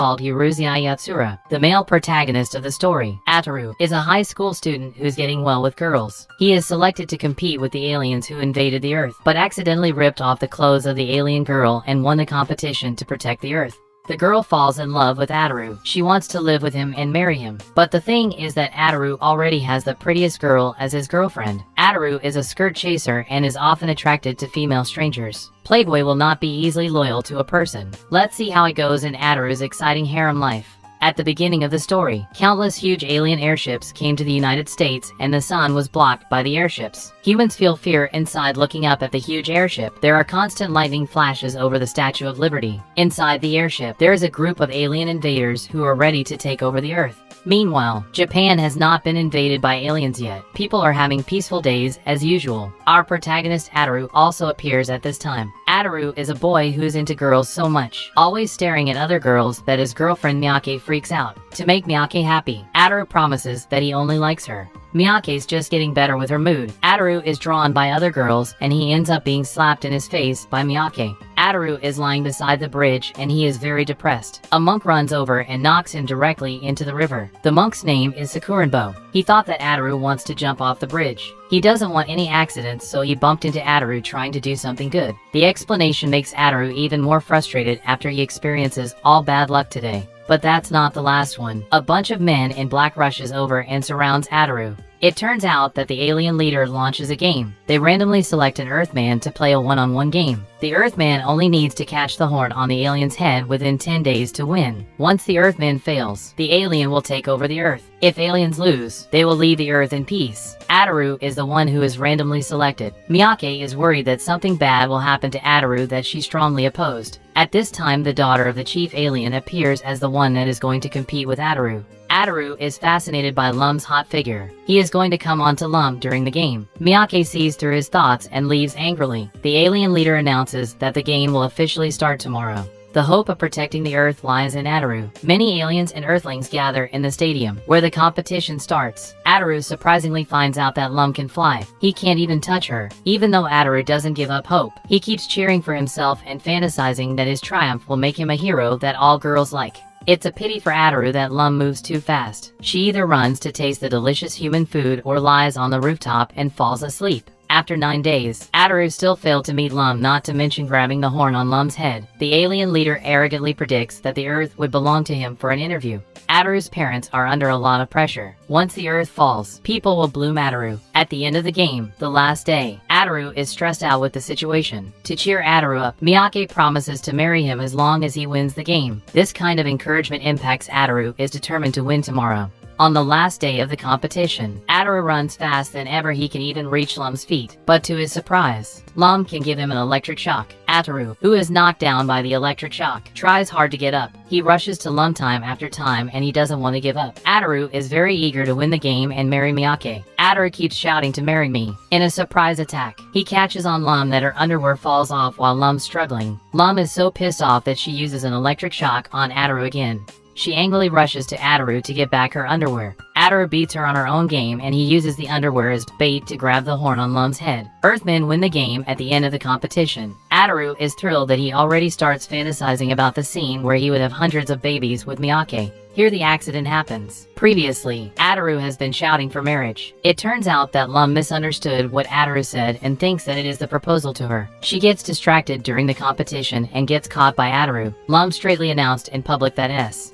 called Urusei. The male protagonist of the story, Ataru, is a high school student who's getting well with girls. He is selected to compete with the aliens who invaded the Earth, but accidentally ripped off the clothes of the alien girl and won the competition to protect the Earth. The girl falls in love with Ataru. She wants to live with him and marry him. But the thing is that Ataru already has the prettiest girl as his girlfriend. Ataru is a skirt chaser and is often attracted to female strangers. Playboy will not be easily loyal to a person. Let's see how it goes in Ataru's exciting harem life. At the beginning of the story, countless huge alien airships came to the United States and the sun was blocked by the airships. Humans feel fear inside looking up at the huge airship. There are constant lightning flashes over the Statue of Liberty. Inside the airship, there is a group of alien invaders who are ready to take over the Earth. Meanwhile, Japan has not been invaded by aliens yet. People are having peaceful days as usual. Our protagonist Ataru also appears at this time. Ataru is a boy who's into girls so much, always staring at other girls, that his girlfriend Miyake freaks out. To make Miyake happy, Ataru promises that he only likes her. Miyake's just getting better with her mood. Ataru is drawn by other girls and he ends up being slapped in his face by Miyake. Ataru is lying beside the bridge and he is very depressed. A monk runs over and knocks him directly into the river. The monk's name is Sakuranbo. He thought that Ataru wants to jump off the bridge. He doesn't want any accidents, so he bumped into Ataru trying to do something good. The explanation makes Ataru even more frustrated after he experiences all bad luck today. But that's not the last one. A bunch of men in black rushes over and surrounds Ataru. It turns out that the alien leader launches a game. They randomly select an Earthman to play a one-on-one game. The Earthman only needs to catch the horn on the alien's head within 10 days to win. Once the Earthman fails, the alien will take over the Earth. If aliens lose, they will leave the Earth in peace. Ataru is the one who is randomly selected. Miyake is worried that something bad will happen to Ataru that she strongly opposed. At this time, the daughter of the chief alien appears as the one that is going to compete with Ataru. Ataru is fascinated by Lum's hot figure. He is going to come on to Lum during the game. Miyake sees through his thoughts and leaves angrily. The alien leader announces that the game will officially start tomorrow. The hope of protecting the Earth lies in Ataru. Many aliens and Earthlings gather in the stadium, where the competition starts. Ataru surprisingly finds out that Lum can fly. He can't even touch her. Even though Ataru doesn't give up hope, he keeps cheering for himself and fantasizing that his triumph will make him a hero that all girls like. It's a pity for Ataru that Lum moves too fast. She either runs to taste the delicious human food or lies on the rooftop and falls asleep. After 9 days, Ataru still failed to meet Lum, not to mention grabbing the horn on Lum's head. The alien leader arrogantly predicts that the Earth would belong to him for an interview. Ataru's parents are under a lot of pressure. Once the Earth falls, people will bloom Ataru. At the end of the game, the last day, Ataru is stressed out with the situation. To cheer Ataru up, Miyake promises to marry him as long as he wins the game. This kind of encouragement impacts Ataru is determined to win tomorrow. On the last day of the competition, Ataru runs fast than ever. He can even reach Lum's feet, but to his surprise, Lum can give him an electric shock. Ataru, who is knocked down by the electric shock, tries hard to get up. He rushes to Lum time after time and he doesn't want to give up. Ataru is very eager to win the game and marry Miyake. Ataru keeps shouting to marry me. In a surprise attack, he catches on Lum that her underwear falls off while Lum's struggling. Lum is so pissed off that she uses an electric shock on Ataru again. She angrily rushes to Ataru to get back her underwear. Ataru beats her on her own game and he uses the underwear as bait to grab the horn on Lum's head. Earthmen win the game at the end of the competition. Ataru is thrilled that he already starts fantasizing about the scene where he would have hundreds of babies with Miyake. Here the accident happens. Previously, Ataru has been shouting for marriage. It turns out that Lum misunderstood what Ataru said and thinks that it is the proposal to her. She gets distracted during the competition and gets caught by Ataru. Lum straightly announced in public that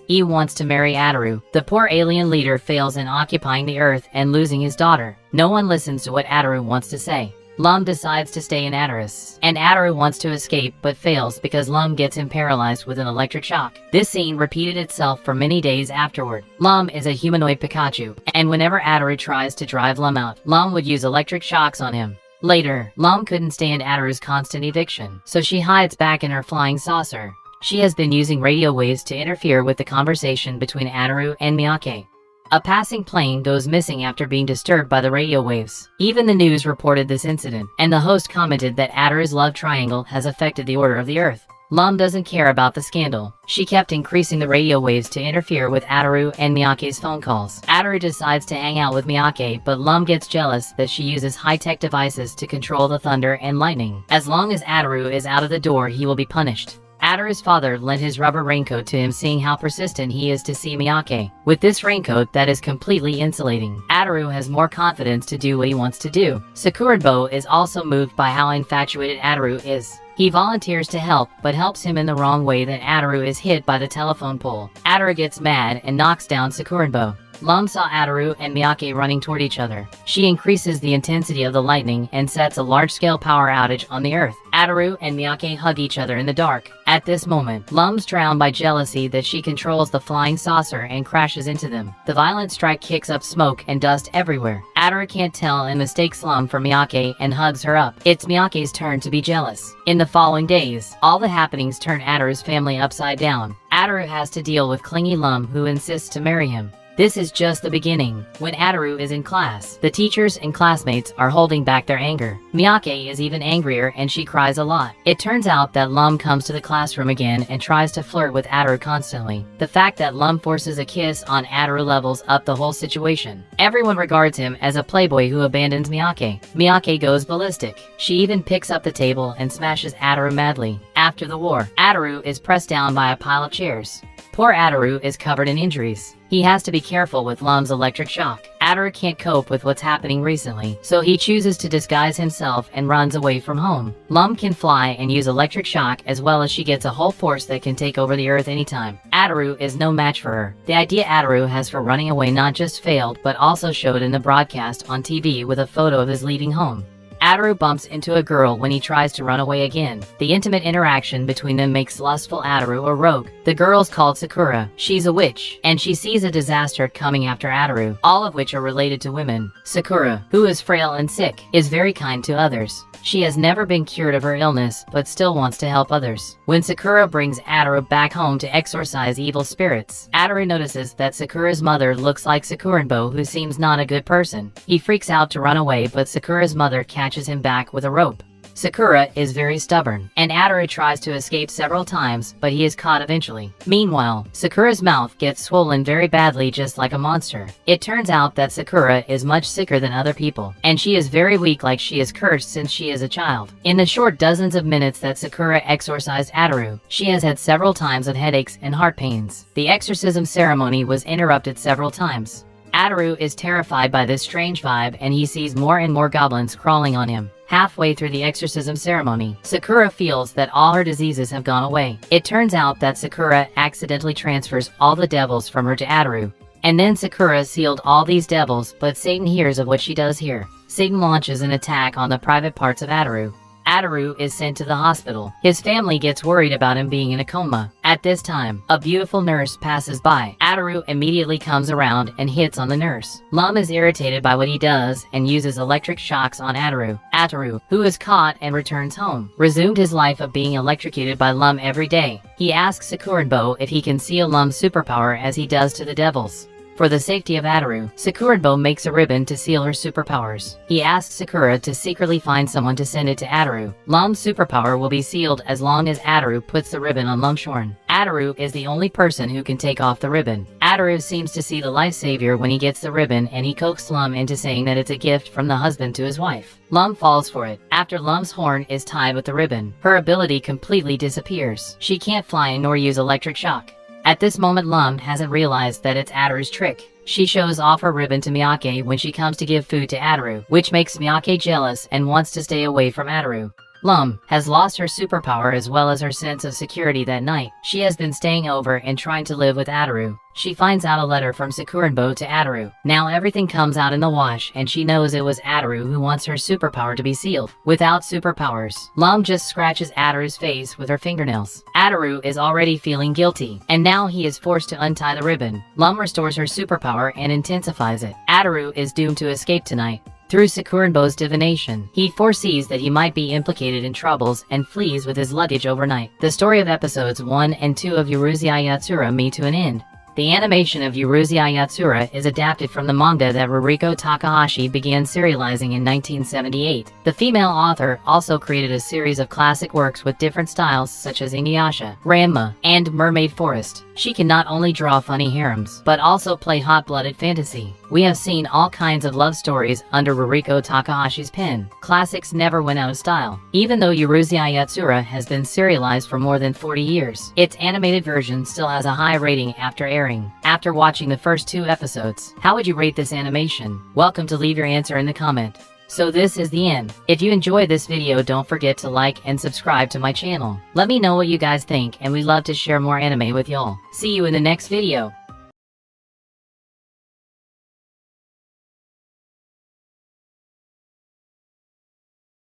he wants to marry Ataru. The poor alien leader fails in occupying the Earth and losing his daughter. No one listens to what Ataru wants to say. Lum decides to stay in Ataru, and Ataru wants to escape but fails because Lum gets him paralyzed with an electric shock. This scene repeated itself for many days afterward. Lum is a humanoid Pikachu, and whenever Ataru tries to drive Lum out, Lum would use electric shocks on him. Later, Lum couldn't stand Ataru's constant eviction, so she hides back in her flying saucer. She has been using radio waves to interfere with the conversation between Ataru and Miyake. A passing plane goes missing after being disturbed by the radio waves. Even the news reported this incident, and the host commented that Ataru's love triangle has affected the order of the Earth. Lum doesn't care about the scandal. She kept increasing the radio waves to interfere with Ataru and Miyake's phone calls. Ataru decides to hang out with Miyake, but Lum gets jealous that she uses high-tech devices to control the thunder and lightning. As long as Ataru is out of the door, he will be punished. Ataru's father lent his rubber raincoat to him, seeing how persistent he is to see Miyake. With this raincoat that is completely insulating, Ataru has more confidence to do what he wants to do. Sakuranbo is also moved by how infatuated Ataru is. He volunteers to help, but helps him in the wrong way that Ataru is hit by the telephone pole. Ataru gets mad and knocks down Sakuranbo. Lum saw Ataru and Miyake running toward each other. She increases the intensity of the lightning and sets a large-scale power outage on the earth. Ataru and Miyake hug each other in the dark. At this moment, Lum's drowned by jealousy that she controls the flying saucer and crashes into them. The violent strike kicks up smoke and dust everywhere. Ataru can't tell and mistakes Lum for Miyake and hugs her up. It's Miyake's turn to be jealous. In the following days, all the happenings turn Ataru's family upside down. Ataru has to deal with clingy Lum, who insists to marry him. This is just the beginning. When Ataru is in class, the teachers and classmates are holding back their anger. Miyake is even angrier and she cries a lot. It turns out that Lum comes to the classroom again and tries to flirt with Ataru constantly. The fact that Lum forces a kiss on Ataru levels up the whole situation. Everyone regards him as a playboy who abandons Miyake. Miyake goes ballistic. She even picks up the table and smashes Ataru madly. After the war, Ataru is pressed down by a pile of chairs. Poor Ataru is covered in injuries. He has to be careful with Lum's electric shock. Ataru can't cope with what's happening recently, so he chooses to disguise himself and runs away from home. Lum can fly and use electric shock, as well as she gets a whole force that can take over the earth anytime. Ataru is no match for her. The idea Ataru has for running away not just failed, but also showed in the broadcast on TV with a photo of his leaving home. Ataru bumps into a girl when he tries to run away again. The intimate interaction between them makes lustful Ataru a rogue. The girl's called Sakura. She's a witch, and she sees a disaster coming after Ataru, all of which are related to women. Sakura, who is frail and sick, is very kind to others. She has never been cured of her illness, but still wants to help others. When Sakura brings Ataru back home to exorcise evil spirits, Ataru notices that Sakura's mother looks like Sakuranbo, who seems not a good person. He freaks out to run away, but Sakura's mother catches him back with a rope. Sakura is very stubborn, and Ataru tries to escape several times, but he is caught eventually. Meanwhile, Sakura's mouth gets swollen very badly, just like a monster. It turns out that Sakura is much sicker than other people, and she is very weak, like she is cursed since she is a child. In the short dozens of minutes that Sakura exorcised Ataru, she has had several times of headaches and heart pains. The exorcism ceremony was interrupted several times. Ataru is terrified by this strange vibe, and he sees more and more goblins crawling on him. Halfway through the exorcism ceremony, Sakura feels that all her diseases have gone away. It turns out that Sakura accidentally transfers all the devils from her to Ataru. And then Sakura sealed all these devils, but Satan hears of what she does here. Satan launches an attack on the private parts of Ataru. Ataru is sent to the hospital. His family gets worried about him being in a coma. At this time, a beautiful nurse passes by. Ataru immediately comes around and hits on the nurse. Lum is irritated by what he does and uses electric shocks on Ataru. Ataru, who is caught and returns home, resumed his life of being electrocuted by Lum every day. He asks Sakuranbo if he can seal Lum's superpower as he does to the devils. For the safety of Ataru, Sakuranbo makes a ribbon to seal her superpowers. He asks Sakura to secretly find someone to send it to Ataru. Lum's superpower will be sealed as long as Ataru puts the ribbon on Lumshorn. Ataru is the only person who can take off the ribbon. Ataru seems to see the life savior when he gets the ribbon, and he coaxes Lum into saying that it's a gift from the husband to his wife. Lum falls for it. After Lum's horn is tied with the ribbon, her ability completely disappears. She can't fly nor use electric shock. At this moment, Lum hasn't realized that it's Ataru's trick. She shows off her ribbon to Miyake when she comes to give food to Ataru, which makes Miyake jealous and wants to stay away from Ataru. Lum has lost her superpower as well as her sense of security that night. She has been staying over and trying to live with Ataru. She finds out a letter from Sakuranbo to Ataru. Now everything comes out in the wash, and she knows it was Ataru who wants her superpower to be sealed. Without superpowers, Lum just scratches Ataru's face with her fingernails. Ataru is already feeling guilty, and now he is forced to untie the ribbon. Lum restores her superpower and intensifies it. Ataru is doomed to escape tonight. Through Sakuranbo's divination, he foresees that he might be implicated in troubles and flees with his luggage overnight. The story of episodes 1 and 2 of Urusei Yatsura me to an end. The animation of Uruseiyatsura is adapted from the manga that Ruriko Takahashi began serializing in 1978. The female author also created a series of classic works with different styles such as Inuyasha, Ranma, and Mermaid Forest. She can not only draw funny harems, but also play hot-blooded fantasy. We have seen all kinds of love stories under Ruriko Takahashi's pen. Classics never went out of style. Even though Uruseiyatsura has been serialized for more than 40 years, its animated version still has a high rating after airing. After watching the first 2 episodes, how would you rate this animation? Welcome to leave your answer in the comment. So this is the end. If you enjoyed this video, don't forget to like and subscribe to my channel. Let me know what you guys think, and we'd love to share more anime with y'all. See you in the next video.